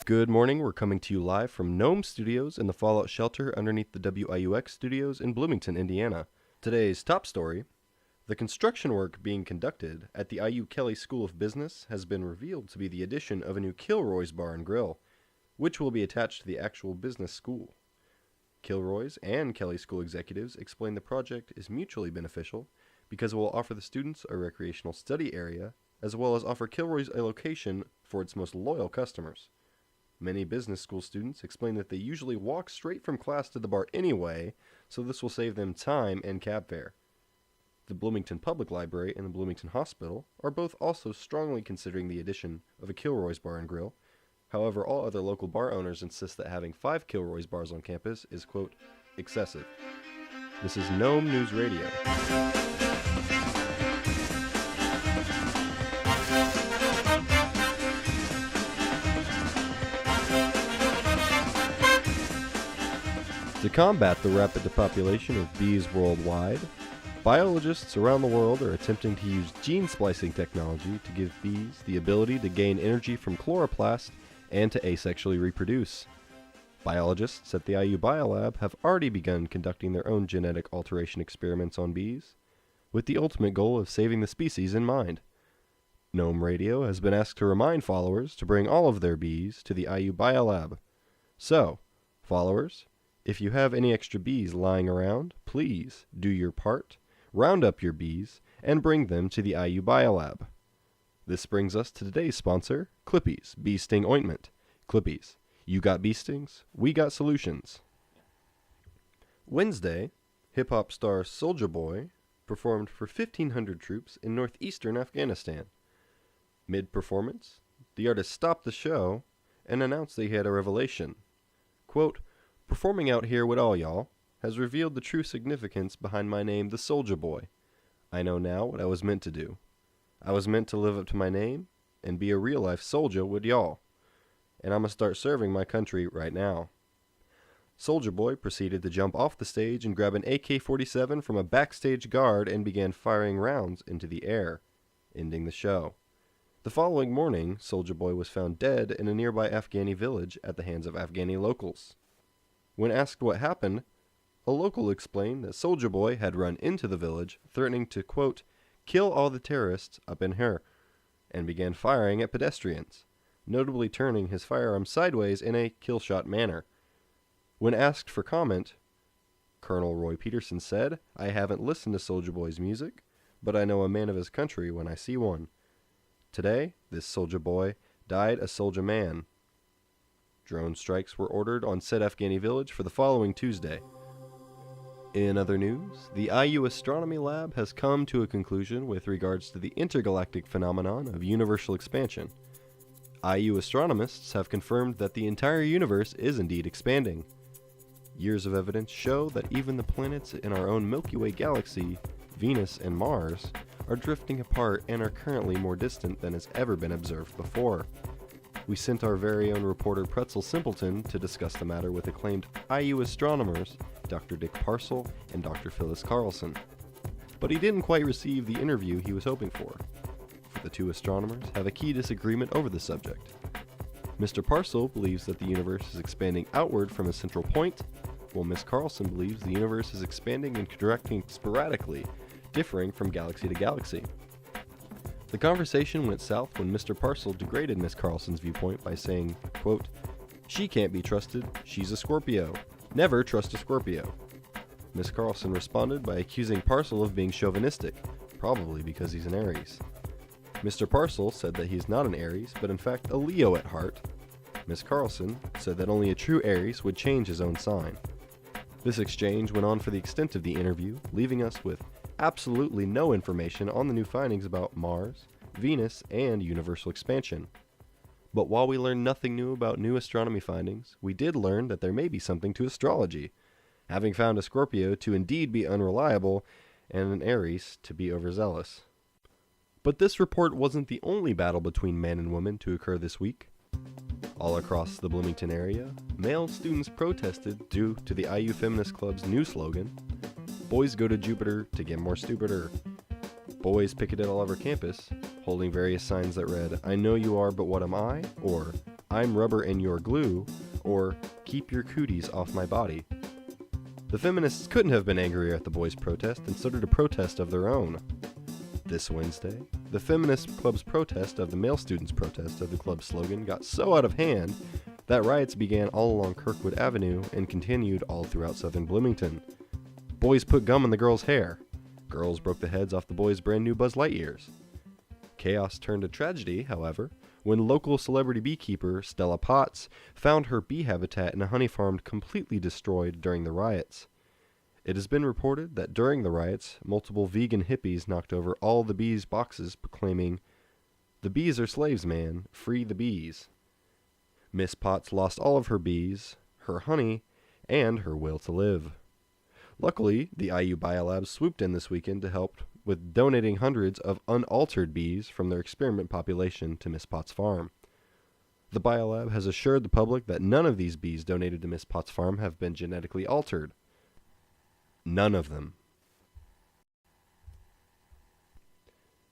Good morning, we're coming to you live from GNOME Studios in the Fallout Shelter underneath the WIUX Studios in Bloomington, Indiana. Today's top story: the construction work being conducted at the IU Kelley School of Business has been revealed to be the addition of a new Kilroy's Bar and Grill, which will be attached to the actual business school. Kilroy's and Kelley School executives explain the project is mutually beneficial because it will offer the students a recreational study area, as well as offer Kilroy's a location for its most loyal customers. Many business school students explain that they usually walk straight from class to the bar anyway, so this will save them time and cab fare. The Bloomington Public Library and the Bloomington Hospital are both also strongly considering the addition of a Kilroy's Bar and Grill. However, all other local bar owners insist that having 5 Kilroy's bars on campus is, quote, excessive. This is GNOME News Radio. To combat the rapid depopulation of bees worldwide, biologists around the world are attempting to use gene splicing technology to give bees the ability to gain energy from chloroplast and to asexually reproduce. Biologists at the IU Biolab have already begun conducting their own genetic alteration experiments on bees, with the ultimate goal of saving the species in mind. GNOME Radio has been asked to remind followers to bring all of their bees to the IU Biolab. So, followers, if you have any extra bees lying around, please do your part, round up your bees, and bring them to the IU Biolab. This brings us to today's sponsor, Clippy's Bee Sting Ointment. Clippy's, you got bee stings, we got solutions. Wednesday, hip-hop star Soulja Boy performed for 1,500 troops in northeastern Afghanistan. Mid-performance, the artist stopped the show and announced that he had a revelation. Quote, "Performing out here with all y'all has revealed the true significance behind my name, the Soulja Boy. I know now what I was meant to do. I was meant to live up to my name and be a real-life soldier with y'all. And I'ma start serving my country right now." Soulja Boy proceeded to jump off the stage and grab an AK-47 from a backstage guard and began firing rounds into the air, ending the show. The following morning, Soulja Boy was found dead in a nearby Afghani village at the hands of Afghani locals. When asked what happened, a local explained that Soulja Boy had run into the village, threatening to, quote, kill all the terrorists up in here, and began firing at pedestrians, notably turning his firearm sideways in a kill shot manner. When asked for comment, Colonel Roy Peterson said, "I haven't listened to Soulja Boy's music, but I know a man of his country when I see one. Today, this Soulja Boy died a soldier man." Drone strikes were ordered on said Afghani village for the following Tuesday. In other news, the IU Astronomy Lab has come to a conclusion with regards to the intergalactic phenomenon of universal expansion. IU astronomists have confirmed that the entire universe is indeed expanding. Years of evidence show that even the planets in our own Milky Way galaxy, Venus and Mars, are drifting apart and are currently more distant than has ever been observed before. We sent our very own reporter Pretzel Simpleton to discuss the matter with acclaimed IU astronomers Dr. Dick Parcell and Dr. Phyllis Carlson. But he didn't quite receive the interview he was hoping for the two astronomers have a key disagreement over the subject. Mr. Parcell believes that the universe is expanding outward from a central point, while Ms. Carlson believes the universe is expanding and contracting sporadically, differing from galaxy to galaxy. The conversation went south when Mr. Parcell degraded Miss Carlson's viewpoint by saying, quote, "She can't be trusted, she's a Scorpio. Never trust a Scorpio." Miss Carlson responded by accusing Parcell of being chauvinistic, probably because he's an Aries. Mr. Parcell said that he's not an Aries, but in fact a Leo at heart. Miss Carlson said that only a true Aries would change his own sign. This exchange went on for the extent of the interview, leaving us with absolutely no information on the new findings about Mars, Venus, and universal expansion. But while we learned nothing new about new astronomy findings, we did learn that there may be something to astrology, having found a Scorpio to indeed be unreliable and an Aries to be overzealous. But this report wasn't the only battle between man and woman to occur this week. All across the Bloomington area, male students protested due to the IU Feminist Club's new slogan, "Boys go to Jupiter to get more stupider." Boys picketed all over campus, holding various signs that read, "I know you are, but what am I?" or I'm rubber and you're glue, or keep your cooties off my body. The feminists couldn't have been angrier at the boys' protest and started a protest of their own. This Wednesday, the feminist club's protest of the male students' protest of the club's slogan got so out of hand that riots began all along Kirkwood Avenue and continued all throughout southern Bloomington. Boys put gum in the girls' hair. Girls broke the heads off the boys' brand new Buzz Lightyears. Chaos turned to tragedy, however, when local celebrity beekeeper Stella Potts found her bee habitat in a honey farm completely destroyed during the riots. It has been reported that during the riots, multiple vegan hippies knocked over all the bees' boxes proclaiming, "The bees are slaves, man. Free the bees." Miss Potts lost all of her bees, her honey, and her will to live. Luckily, the IU Biolab swooped in this weekend to help with donating hundreds of unaltered bees from their experiment population to Miss Potts' farm. The Biolab has assured the public that none of these bees donated to Miss Potts' farm have been genetically altered. None of them.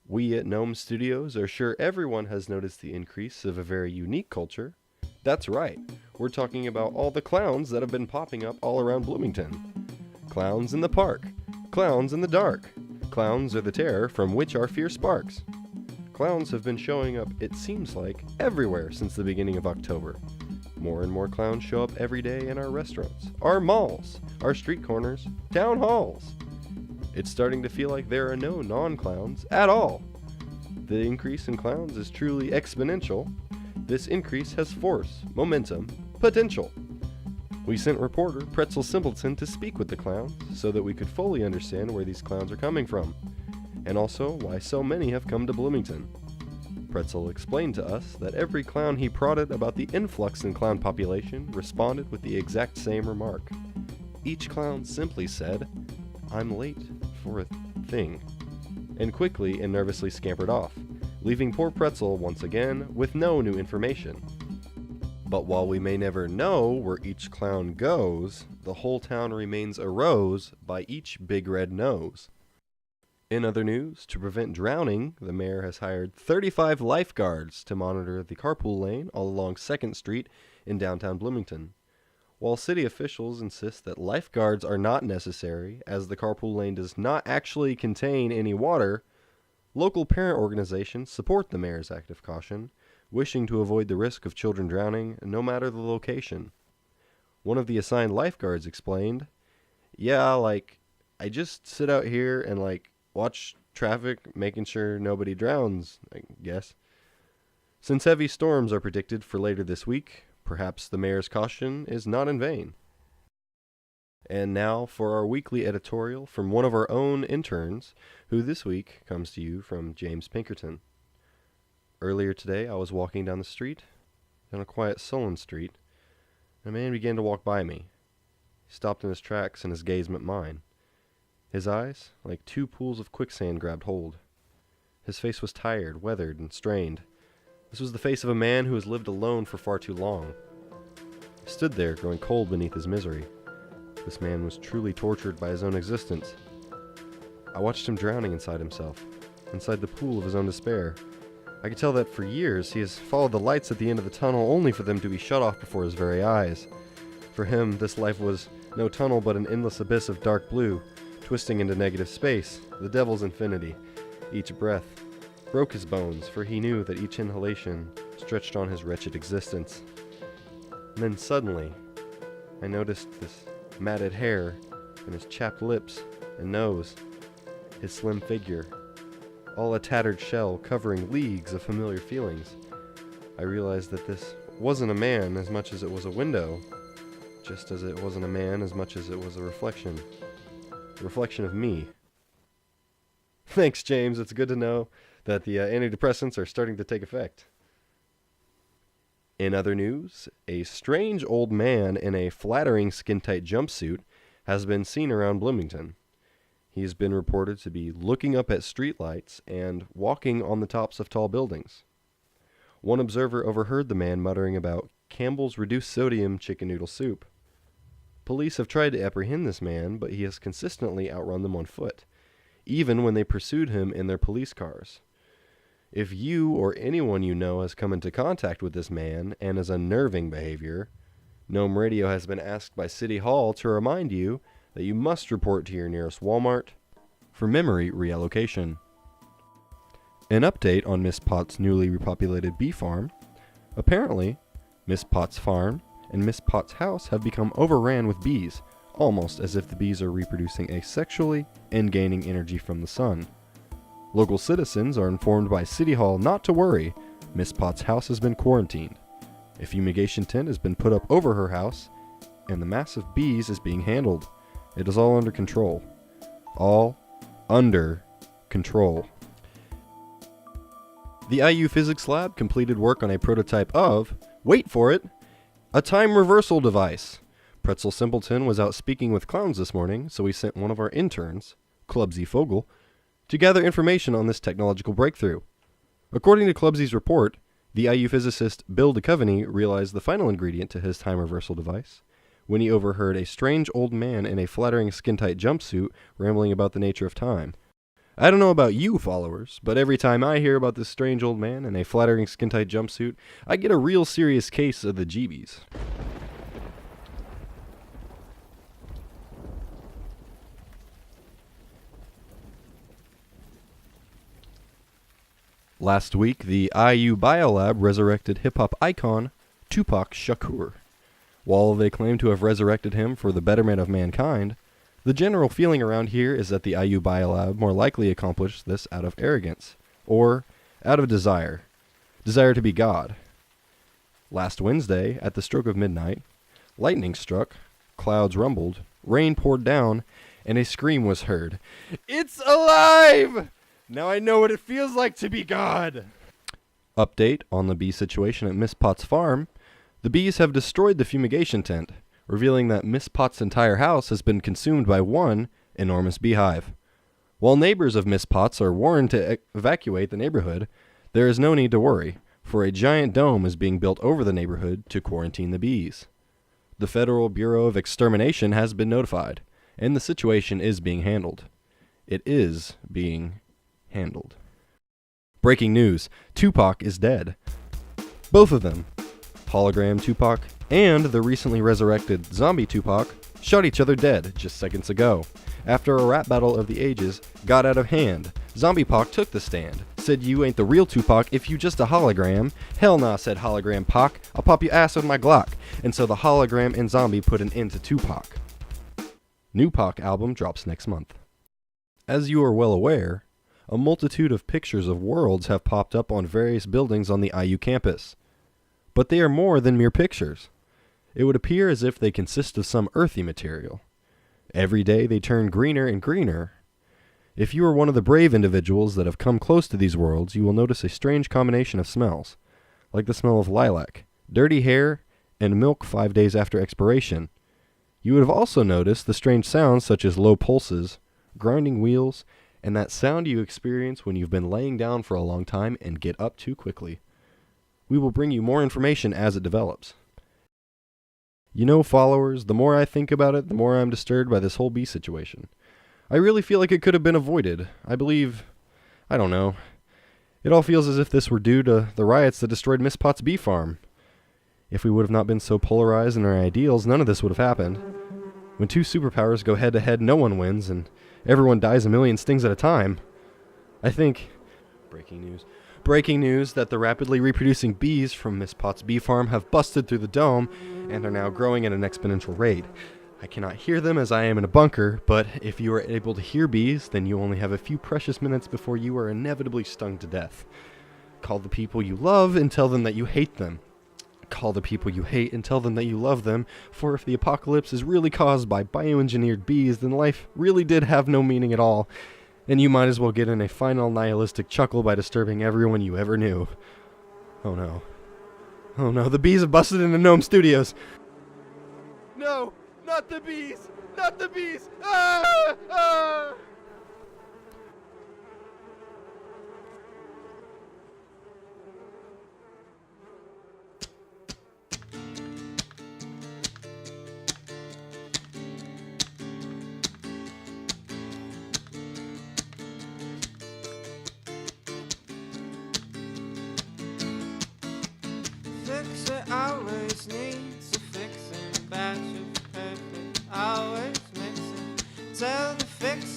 We at GNOME Studios are sure everyone has noticed the increase of a very unique culture. That's right, we're talking about all the clowns that have been popping up all around Bloomington. Clowns in the park, clowns in the dark. Clowns are the terror from which our fear sparks. Clowns have been showing up, it seems like, everywhere since the beginning of October. More and more clowns show up every day in our restaurants, our malls, our street corners, town halls. It's starting to feel like there are no non-clowns at all. The increase in clowns is truly exponential. This increase has force, momentum, potential. We sent reporter Pretzel Simpleton to speak with the clowns so that we could fully understand where these clowns are coming from, and also why so many have come to Bloomington. Pretzel explained to us that every clown he prodded about the influx in clown population responded with the exact same remark. Each clown simply said, "I'm late for a thing," and quickly and nervously scampered off, leaving poor Pretzel once again with no new information. But while we may never know where each clown goes, the whole town remains arose by each big red nose. In other news, to prevent drowning, the mayor has hired 35 lifeguards to monitor the carpool lane all along 2nd Street in downtown Bloomington. While city officials insist that lifeguards are not necessary, as the carpool lane does not actually contain any water, local parent organizations support the mayor's act of caution, wishing to avoid the risk of children drowning, no matter the location. One of the assigned lifeguards explained, "Yeah, I just sit out here and, watch traffic, making sure nobody drowns, I guess." Since heavy storms are predicted for later this week, perhaps the mayor's caution is not in vain. And now for our weekly editorial from one of our own interns, who this week comes to you from James Pinkerton. Earlier today, I was walking down the street, down a quiet, sullen street, and a man began to walk by me. He stopped in his tracks, and his gaze met mine. His eyes, like two pools of quicksand, grabbed hold. His face was tired, weathered, and strained. This was the face of a man who has lived alone for far too long. He stood there, growing cold beneath his misery. This man was truly tortured by his own existence. I watched him drowning inside himself, inside the pool of his own despair. I could tell that for years he has followed the lights at the end of the tunnel only for them to be shut off before his very eyes. For him, this life was no tunnel but an endless abyss of dark blue, twisting into negative space, the devil's infinity. Each breath broke his bones, for he knew that each inhalation stretched on his wretched existence. And then suddenly, I noticed this matted hair, and his chapped lips and nose, his slim figure, all a tattered shell covering leagues of familiar feelings. I realized that this wasn't a man as much as it was a window, just as it wasn't a man as much as it was a reflection of me. Thanks, James. It's good to know that the antidepressants are starting to take effect. In other news, a strange old man in a flattering skin-tight jumpsuit has been seen around Bloomington. He has been reported to be looking up at streetlights and walking on the tops of tall buildings. One observer overheard the man muttering about Campbell's reduced sodium chicken noodle soup. Police have tried to apprehend this man, but he has consistently outrun them on foot, even when they pursued him in their police cars. If you or anyone you know has come into contact with this man and is unnerving behavior, GNOME Radio has been asked by City Hall to remind you that you must report to your nearest Walmart for memory reallocation. An update on Miss Potts' newly repopulated bee farm. Apparently, Miss Potts' farm and Miss Potts' house have become overran with bees, almost as if the bees are reproducing asexually and gaining energy from the sun. Local citizens are informed by City Hall not to worry. Miss Potts' house has been quarantined. A fumigation tent has been put up over her house, and the mass of bees is being handled. It is all under control. All under control. The IU Physics Lab completed work on a prototype of, wait for it, a time reversal device. Pretzel Simpleton was out speaking with clowns this morning, so we sent one of our interns, Clubsy Fogel, to gather information on this technological breakthrough. According to Clubsy's report, the IU physicist Bill Duchovny realized the final ingredient to his time reversal device when he overheard a strange old man in a flattering skin-tight jumpsuit rambling about the nature of time. I don't know about you, followers, but every time I hear about this strange old man in a flattering skin-tight jumpsuit, I get a real serious case of the jeebies. Last week, the IU Biolab resurrected hip-hop icon Tupac Shakur. While they claim to have resurrected him for the betterment of mankind, the general feeling around here is that the IU Biolab more likely accomplished this out of arrogance, or out of desire to be God. Last Wednesday, at the stroke of midnight, lightning struck, clouds rumbled, rain poured down, and a scream was heard. "It's alive! Now I know what it feels like to be God!" Update on the bee situation at Miss Potts' farm. The bees have destroyed the fumigation tent, revealing that Miss Potts' entire house has been consumed by one enormous beehive. While neighbors of Miss Potts are warned to evacuate the neighborhood, there is no need to worry, for a giant dome is being built over the neighborhood to quarantine the bees. The Federal Bureau of Extermination has been notified, and the situation is being handled. It is being handled. Breaking news: Tupac is dead. Both of them, hologram Tupac and the recently resurrected zombie Tupac, shot each other dead just seconds ago. After a rap battle of the ages got out of hand, Zombie Pac took the stand, said you ain't the real Tupac if you just a hologram. Hell nah, said hologram Pac, I'll pop your ass with my Glock. And so the hologram and zombie put an end to Tupac. New Pac album drops next month. As you are well aware, a multitude of pictures of worlds have popped up on various buildings on the IU campus. But they are more than mere pictures. It would appear as if they consist of some earthy material. Every day they turn greener and greener. If you are one of the brave individuals that have come close to these worlds, you will notice a strange combination of smells, like the smell of lilac, dirty hair, and milk 5 days after expiration. You would have also noticed the strange sounds such as low pulses, grinding wheels, and that sound you experience when you've been laying down for a long time and get up too quickly. We will bring you more information as it develops. You know, followers, the more I think about it, the more I'm disturbed by this whole bee situation. I really feel like it could have been avoided. I don't know. It all feels as if this were due to the riots that destroyed Miss Potts' bee farm. If we would have not been so polarized in our ideals, none of this would have happened. When two superpowers go head-to-head, no one wins, and everyone dies a million stings at a time. I think... Breaking news that the rapidly reproducing bees from Miss Potts' bee farm have busted through the dome and are now growing at an exponential rate. I cannot hear them as I am in a bunker, but if you are able to hear bees, then you only have a few precious minutes before you are inevitably stung to death. Call the people you love and tell them that you hate them. Call the people you hate and tell them that you love them, for if the apocalypse is really caused by bioengineered bees, then life really did have no meaning at all, and you might as well get in a final nihilistic chuckle by disturbing everyone you ever knew. Oh no. Oh no, the bees have busted into GNOME Studios! No! Not the bees! Not the bees! Ah! Ah!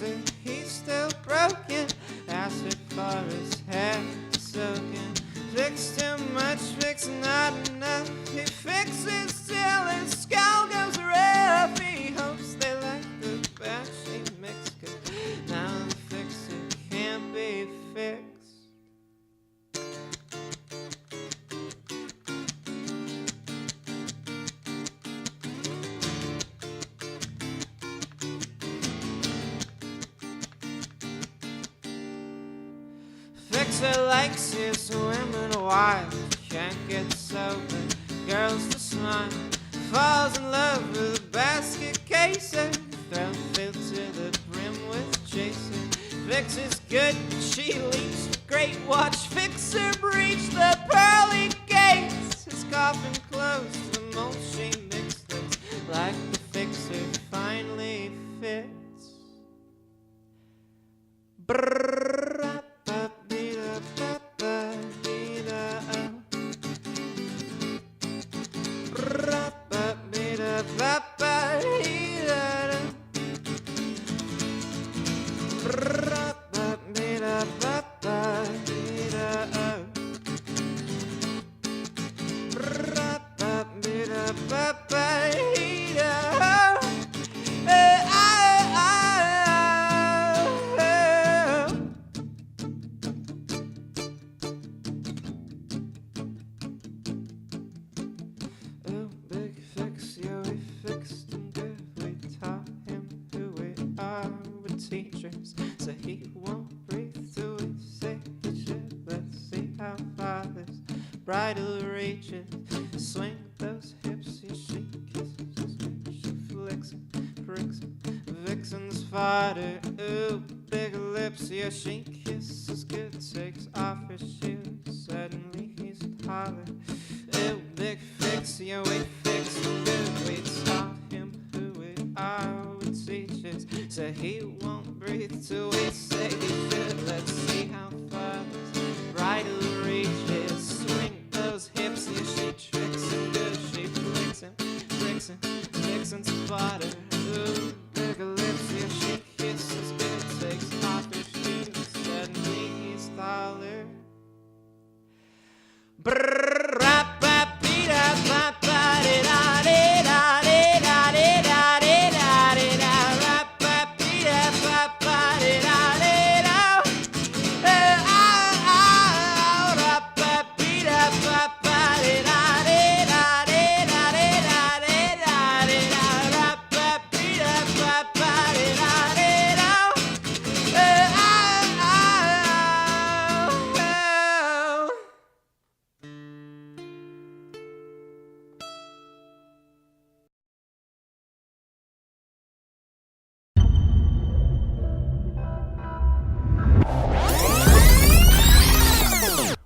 fixer, he's still broken. Acid for his head soaking. Fix too much, fix not enough. He fixes till his skull goes rough. He hopes they like the batch he mixed, 'cause now the fixer can't be fixed. Fixer likes his women wild, can't get sober, girls to smile. Falls in love with a basket caser, throw filled to the brim with chaser. Fixer's good, but she leaves a great watch. Fixer breached the pearly gates, his coffin closed, the mold she mixed those, like the fixer finally fits. Bridal reaches, swing those hips, yeah, she kisses, she flicks it, pricks it, vixen's fodder, ooh, big lips, yeah, she kisses, good, takes off her shoes, suddenly he's taller, ooh, big fix, yeah, we fix it good, we taught him who we are, we teachers, so he won't breathe till we say he should, let's see how far this bridal reaches, those hips, yeah, she tricks him good, she flicks him, bricks him, vixen's fodder, ooh, bigger lips, yeah, she kisses good, takes off her shoes, suddenly he's taller.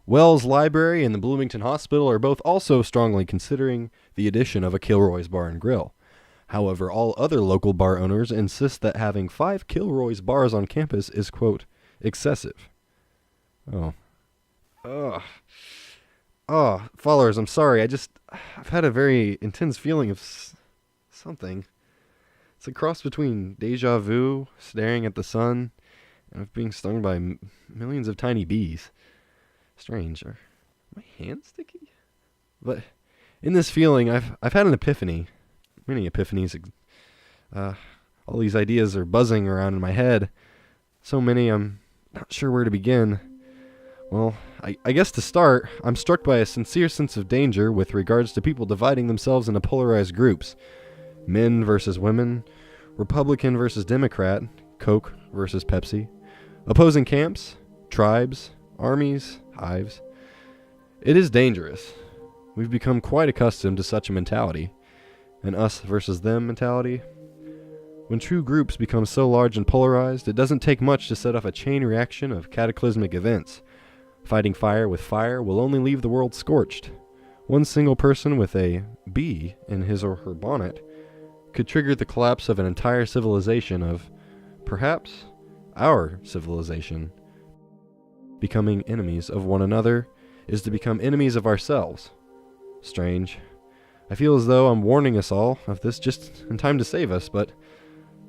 Wells Library and the Bloomington Hospital are both also strongly considering the addition of a Kilroy's Bar and Grill. However, all other local bar owners insist that having 5 Kilroy's bars on campus is, quote, excessive. Followers, I'm sorry. I've had a very intense feeling of something. It's a cross between deja vu, staring at the sun, and of being stung by millions of tiny bees. Strange. Are my hands sticky? But in this feeling, I've had an epiphany. Many epiphanies. All these ideas are buzzing around in my head. So many, I'm not sure where to begin. Well, I guess to start, I'm struck by a sincere sense of danger with regards to people dividing themselves into polarized groups. Men versus women, Republican versus Democrat, Coke versus Pepsi, opposing camps, tribes, armies, hives. It is dangerous. We've become quite accustomed to such a mentality, an us versus them mentality. When true groups become so large and polarized, it doesn't take much to set off a chain reaction of cataclysmic events. Fighting fire with fire will only leave the world scorched. One single person with a bee in his or her bonnet could trigger the collapse of an entire civilization, of perhaps our civilization. Becoming enemies of one another is to become enemies of ourselves. Strange. I feel as though I'm warning us all of this just in time to save us, but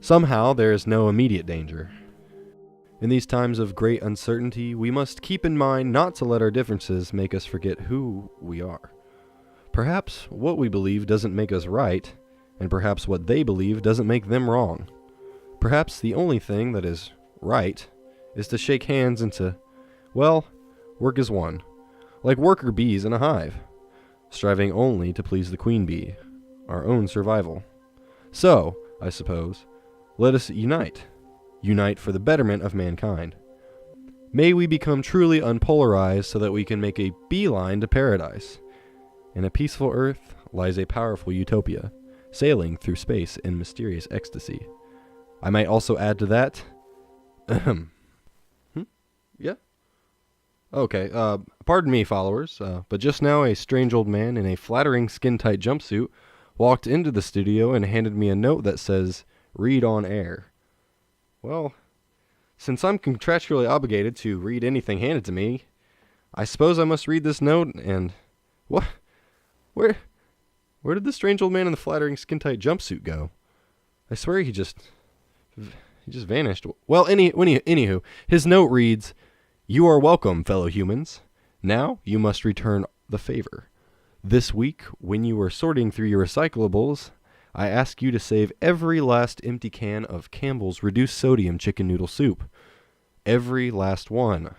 Somehow there is no immediate danger. In these times of great uncertainty, we must keep in mind not to let our differences make us forget who we are. Perhaps what we believe doesn't make us right, and perhaps what they believe doesn't make them wrong. Perhaps the only thing that is right is to shake hands and to, well, work as one, like worker bees in a hive, striving only to please the queen bee, our own survival. So, I suppose, let us unite for the betterment of mankind. May we become truly unpolarized so that we can make a beeline to paradise. In a peaceful earth lies a powerful utopia, sailing through space in mysterious ecstasy. I might also add to that, yeah? Okay, pardon me, followers, but just now a strange old man in a flattering skin-tight jumpsuit walked into the studio and handed me a note that says, "Read on air." Well, since I'm contractually obligated to read anything handed to me, I suppose I must read this note, and... what? Where did the strange old man in the flattering skin-tight jumpsuit go? I swear he just vanished. Well, anywho, his note reads, "You are welcome, fellow humans. Now you must return the favor. This week, when you are sorting through your recyclables, I ask you to save every last empty can of Campbell's reduced sodium chicken noodle soup. Every last one.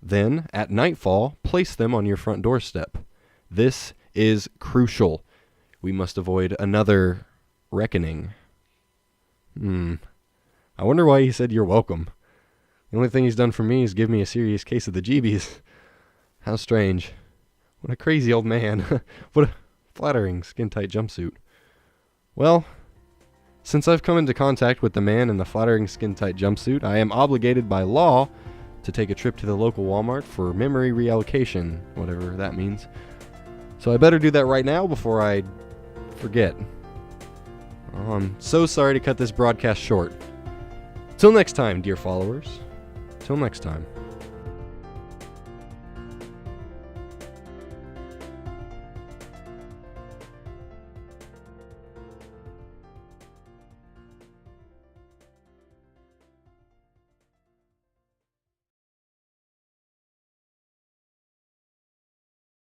Then, at nightfall, place them on your front doorstep. This is crucial. We must avoid another reckoning." I wonder why he said you're welcome. The only thing he's done for me is give me a serious case of the jeebies. How strange. What a crazy old man. What a flattering skin-tight jumpsuit. Well, since I've come into contact with the man in the flattering skin-tight jumpsuit, I am obligated by law to take a trip to the local Walmart for memory reallocation, whatever that means. So I better do that right now before I forget. Oh, I'm so sorry to cut this broadcast short. Till next time, dear followers. Till next time.